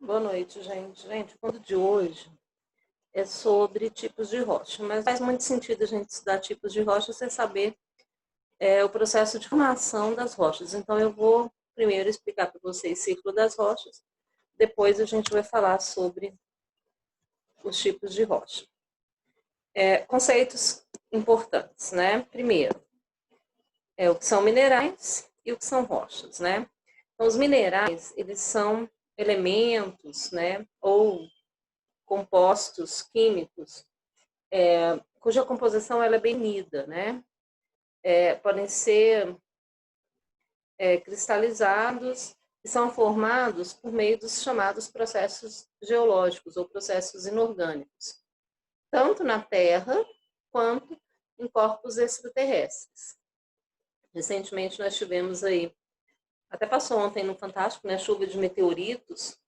Boa noite, gente. Gente, o conto de hoje é sobre tipos de rocha, mas faz muito sentido a gente estudar tipos de rocha sem saber o processo de formação das rochas. Então, eu vou primeiro explicar para vocês o ciclo das rochas, depois a gente vai falar sobre os tipos de rocha. Conceitos importantes, né? Primeiro, o que são minerais e o que são rochas, né? Então, os minerais, eles são elementos, né? Ou compostos químicos, cuja composição ela é bem unida, né? Podem ser cristalizados e são formados por meio dos chamados processos geológicos ou processos inorgânicos, tanto na Terra quanto em corpos extraterrestres. Recentemente nós tivemos aí, até passou ontem no Fantástico, né, chuva de meteoritos.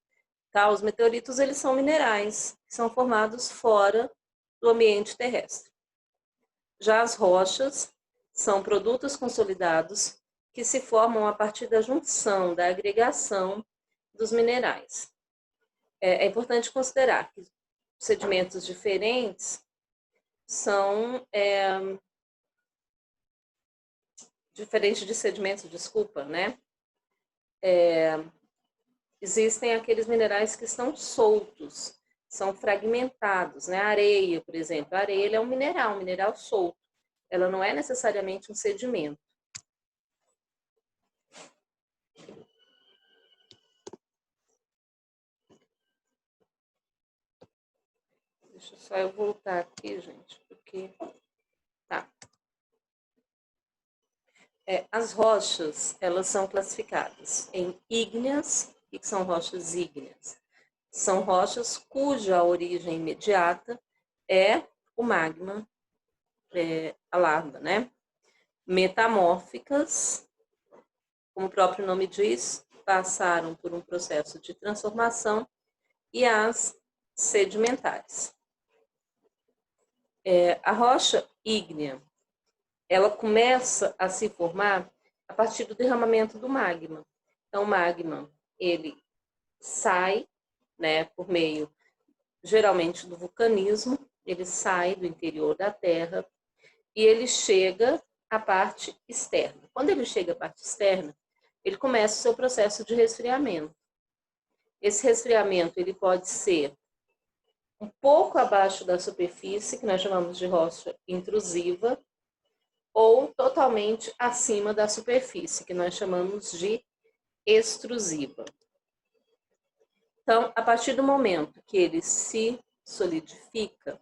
Tá? Os meteoritos eles são minerais que são formados fora do ambiente terrestre. Já as rochas são produtos consolidados que se formam a partir da junção, da agregação dos minerais. É importante considerar que sedimentos diferentes são diferente de sedimentos, desculpa, né? Existem aqueles minerais que estão soltos, são fragmentados, né? A areia, por exemplo, a areia é um mineral solto. Ela não é necessariamente um sedimento. Deixa só eu voltar aqui, gente, porque... Tá. As rochas, elas são classificadas em ígneas. O que são rochas ígneas? São rochas cuja origem imediata é o magma, a lava, né? Metamórficas, como o próprio nome diz, passaram por um processo de transformação, e as sedimentares. A rocha ígnea, ela começa a se formar a partir do derramamento do magma. Então, o magma, ele sai, né, por meio, geralmente, do vulcanismo, ele sai do interior da Terra e ele chega à parte externa. Quando ele chega à parte externa, ele começa o seu processo de resfriamento. Esse resfriamento, ele pode ser um pouco abaixo da superfície, que nós chamamos de rocha intrusiva, ou totalmente acima da superfície, que nós chamamos de extrusiva. Então, a partir do momento que ele se solidifica,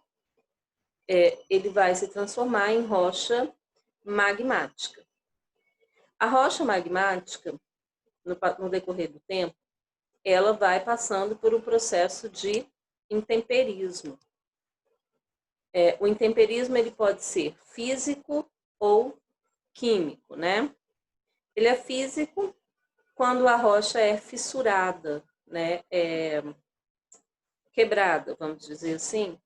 ele vai se transformar em rocha magmática. A rocha magmática, no decorrer do tempo, ela vai passando por um processo de intemperismo. O intemperismo ele pode ser físico ou químico, né? Ele é físico quando a rocha é fissurada, né? Quebrada, vamos dizer assim,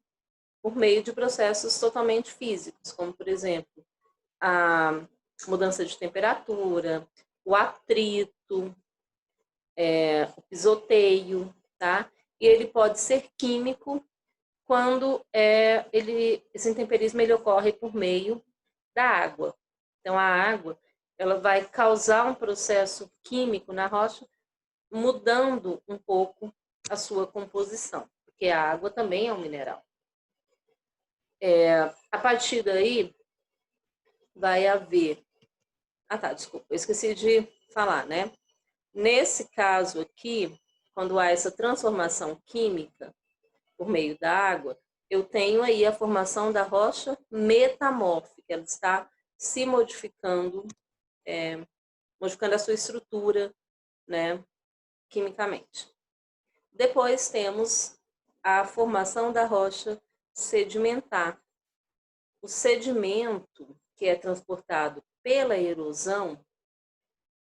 por meio de processos totalmente físicos, como, por exemplo, a mudança de temperatura, o atrito, o pisoteio, tá? E ele pode ser químico quando esse intemperismo ele ocorre por meio da água. Então, a água ela vai causar um processo químico na rocha, mudando um pouco a sua composição, porque a água também é um mineral. A partir daí, vai haver... Ah, tá, desculpa, eu esqueci de falar, né? Nesse caso aqui, quando há essa transformação química por meio da água, eu tenho aí a formação da rocha metamórfica, ela está se modificando, modificando a sua estrutura, né, quimicamente. Depois temos a formação da rocha sedimentar. O sedimento que é transportado pela erosão,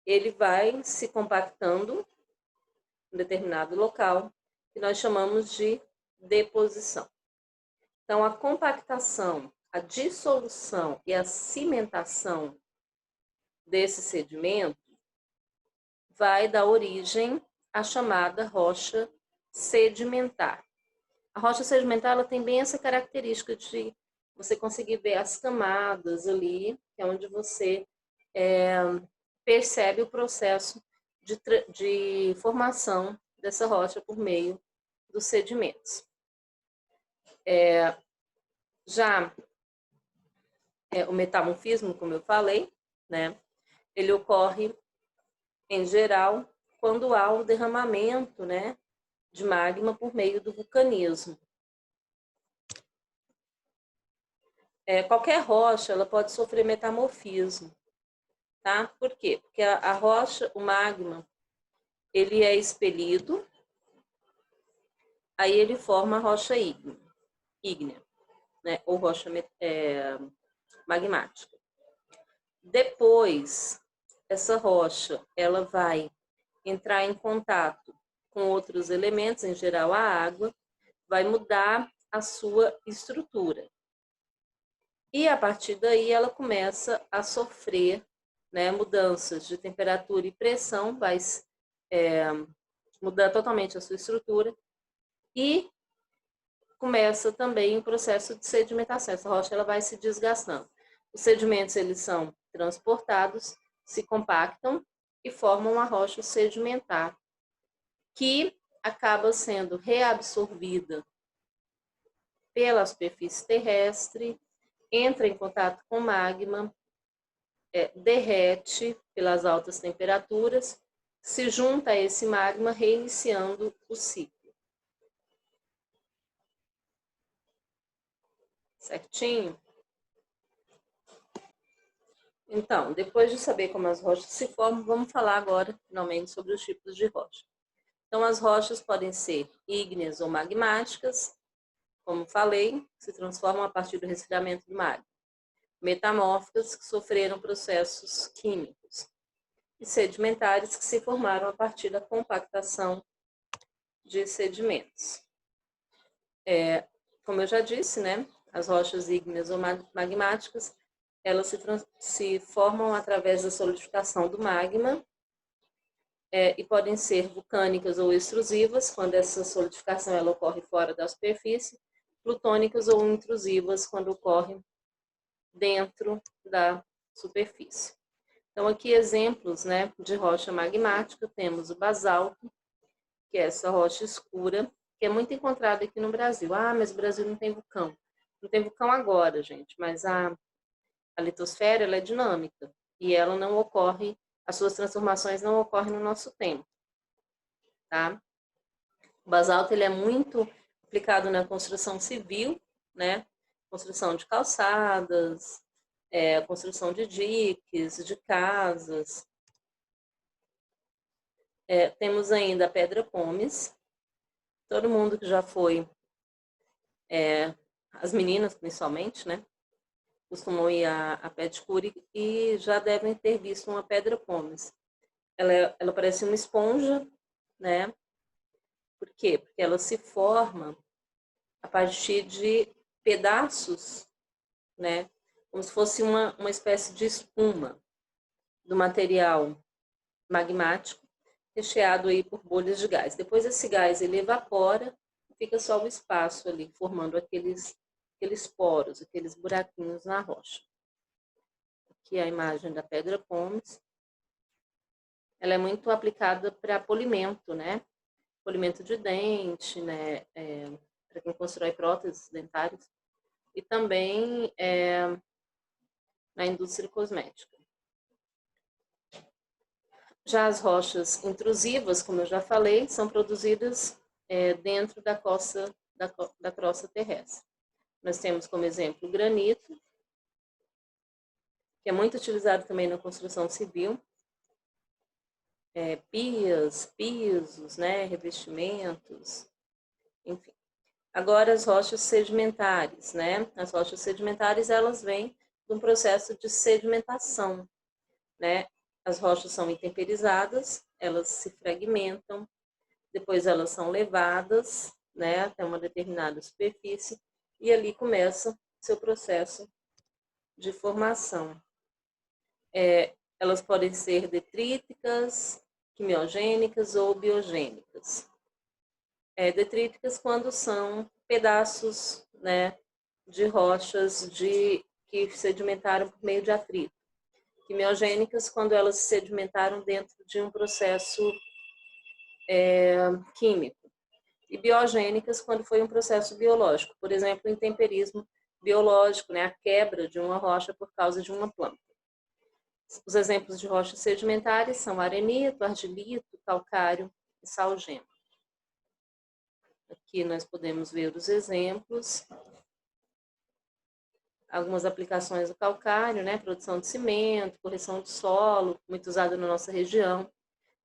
ele vai se compactando em determinado local, que nós chamamos de deposição. Então, a compactação, a dissolução e a cimentação desse sedimento vai dar origem à chamada rocha sedimentar. A rocha sedimentar ela tem bem essa característica de você conseguir ver as camadas ali, que é onde você percebe o processo de formação dessa rocha por meio dos sedimentos. Já o metamorfismo, como eu falei, né, ele ocorre, em geral, quando há o derramamento, né, de magma por meio do vulcanismo. Qualquer rocha ela pode sofrer metamorfismo, tá? Por quê? Porque a rocha, o magma, ele é expelido, aí ele forma a rocha ígnea, né? Ou rocha magmática. Depois, essa rocha ela vai entrar em contato com outros elementos, em geral a água, vai mudar a sua estrutura. E a partir daí ela começa a sofrer, né, mudanças de temperatura e pressão, vai mudar totalmente a sua estrutura e começa também o processo de sedimentação. Essa rocha ela vai se desgastando. Os sedimentos eles são transportados, se compactam e formam uma rocha sedimentar, que acaba sendo reabsorvida pela superfície terrestre, entra em contato com magma, derrete pelas altas temperaturas, se junta a esse magma, reiniciando o ciclo. Certinho? Então, depois de saber como as rochas se formam, vamos falar agora, finalmente, sobre os tipos de rocha. Então, as rochas podem ser ígneas ou magmáticas, como falei, se transformam a partir do resfriamento do magma. Metamórficas, que sofreram processos químicos. E sedimentares, que se formaram a partir da compactação de sedimentos. Como eu já disse, né, as rochas ígneas ou magmáticas, elas se formam através da solidificação do magma e podem ser vulcânicas ou extrusivas, quando essa solidificação ela ocorre fora da superfície, plutônicas ou intrusivas, quando ocorre dentro da superfície. Então, aqui exemplos, né, de rocha magmática, temos o basalto, que é essa rocha escura, que é muito encontrada aqui no Brasil. Ah, mas o Brasil não tem vulcão. Não tem vulcão agora, gente, mas a litosfera ela é dinâmica e ela não ocorre, as suas transformações não ocorrem no nosso tempo, tá? O basalto ele é muito aplicado na construção civil, né? Construção de calçadas, construção de diques, de casas. Temos ainda a pedra pómez. Todo mundo que já foi, as meninas principalmente, né? Costumam ir a pedicure e já devem ter visto uma pedra pómez. Ela parece uma esponja, né? Por quê? Porque ela se forma a partir de pedaços, né? Como se fosse uma espécie de espuma do material magmático recheado aí por bolhas de gás. Depois esse gás ele evapora, fica só o espaço ali, formando aqueles poros, aqueles buraquinhos na rocha. Aqui é a imagem da pedra pómez. Ela é muito aplicada para polimento, né? Polimento de dente, né? Para quem constrói próteses dentárias. E também na indústria cosmética. Já as rochas intrusivas, como eu já falei, são produzidas dentro da crosta terrestre. Nós temos como exemplo o granito, que é muito utilizado também na construção civil, pias, pisos, né, revestimentos, enfim. Agora as rochas sedimentares, né? As rochas sedimentares elas vêm de um processo de sedimentação, né? As rochas são intemperizadas, elas se fragmentam, depois elas são levadas, né, até uma determinada superfície e ali começa seu processo de formação. Elas podem ser detríticas, quimiogênicas ou biogênicas. Detríticas quando são pedaços, né, de rochas que sedimentaram por meio de atrito. Quimiogênicas quando elas se sedimentaram dentro de um processo químico. E biogênicas quando foi um processo biológico, por exemplo, o intemperismo biológico, né, a quebra de uma rocha por causa de uma planta. Os exemplos de rochas sedimentares são arenito, argilito, calcário e salgema. Aqui nós podemos ver os exemplos. Algumas aplicações do calcário, né, produção de cimento, correção de solo, muito usado na nossa região.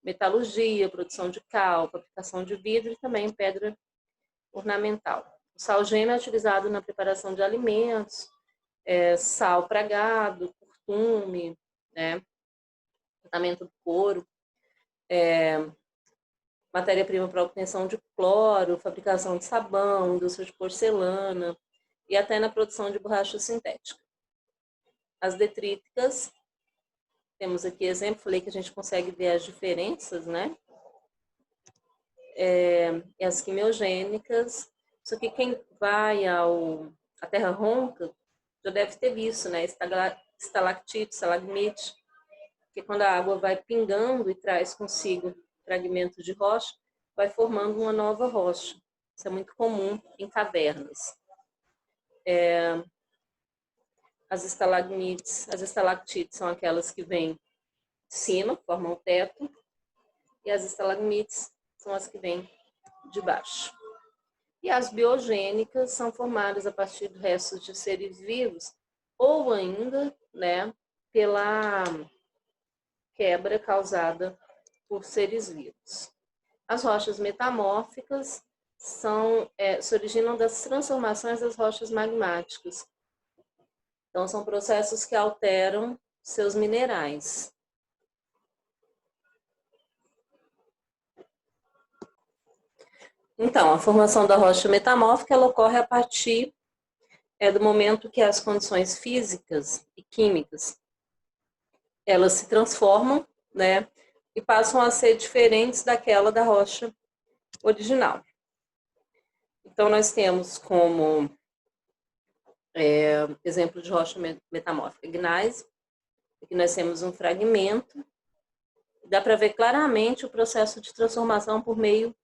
Metalurgia, produção de cal, fabricação de vidro e também pedra ornamental. O salgema é utilizado na preparação de alimentos, sal para gado, curtume, né, tratamento do couro, matéria-prima para obtenção de cloro, fabricação de sabão, indústria de porcelana e até na produção de borracha sintética. As detríticas, temos aqui exemplo, falei que a gente consegue ver as diferenças, né? E as quimiogênicas, isso aqui quem vai à terra ronca já deve ter visto, né? Estalactite, estalagmite, que quando a água vai pingando e traz consigo fragmentos de rocha, vai formando uma nova rocha. Isso é muito comum em cavernas. As estalagmites, as estalactites são aquelas que vêm de cima, formam o teto, e as estalagmites são as que vêm de baixo. E as biogênicas são formadas a partir de restos de seres vivos ou ainda, né, pela quebra causada por seres vivos. As rochas metamórficas se originam das transformações das rochas magmáticas. Então, são processos que alteram seus minerais. Então, a formação da rocha metamórfica ela ocorre a partir do momento que as condições físicas e químicas elas se transformam, né, e passam a ser diferentes daquela da rocha original. Então, nós temos como exemplo de rocha metamórfica gneiss. Aqui nós temos um fragmento. Dá para ver claramente o processo de transformação por meio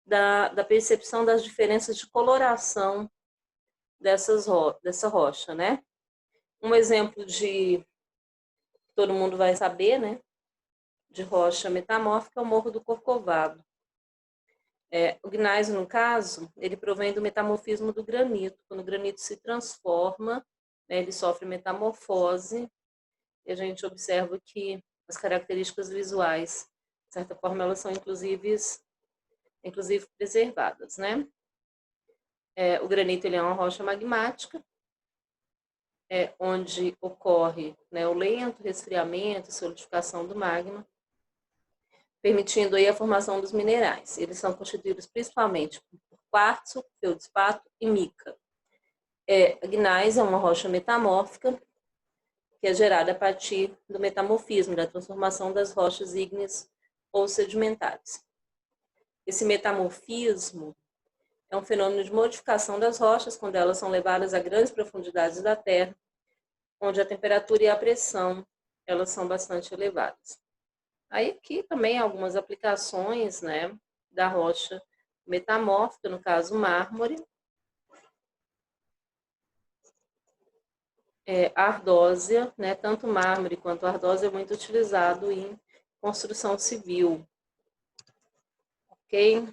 da percepção das diferenças de coloração dessa rocha, né? Um exemplo de todo mundo vai saber, né? De rocha metamórfica é o Morro do Corcovado. O gneiss, no caso, ele provém do metamorfismo do granito. Quando o granito se transforma, né, ele sofre metamorfose, e a gente observa que as características visuais, de certa forma, elas são inclusive preservadas, né? O granito ele é uma rocha magmática, onde ocorre, né, o lento resfriamento e solidificação do magma, permitindo aí a formação dos minerais. Eles são constituídos principalmente por quartzo, feldspato e mica. A gneiss é uma rocha metamórfica que é gerada a partir do metamorfismo, da transformação das rochas ígneas ou sedimentares. Esse metamorfismo é um fenômeno de modificação das rochas quando elas são levadas a grandes profundidades da Terra, onde a temperatura e a pressão elas são bastante elevadas. Aí aqui também algumas aplicações, né, da rocha metamórfica, no caso mármore, ardósia, né, tanto mármore quanto ardósia é muito utilizado em construção civil. Ok?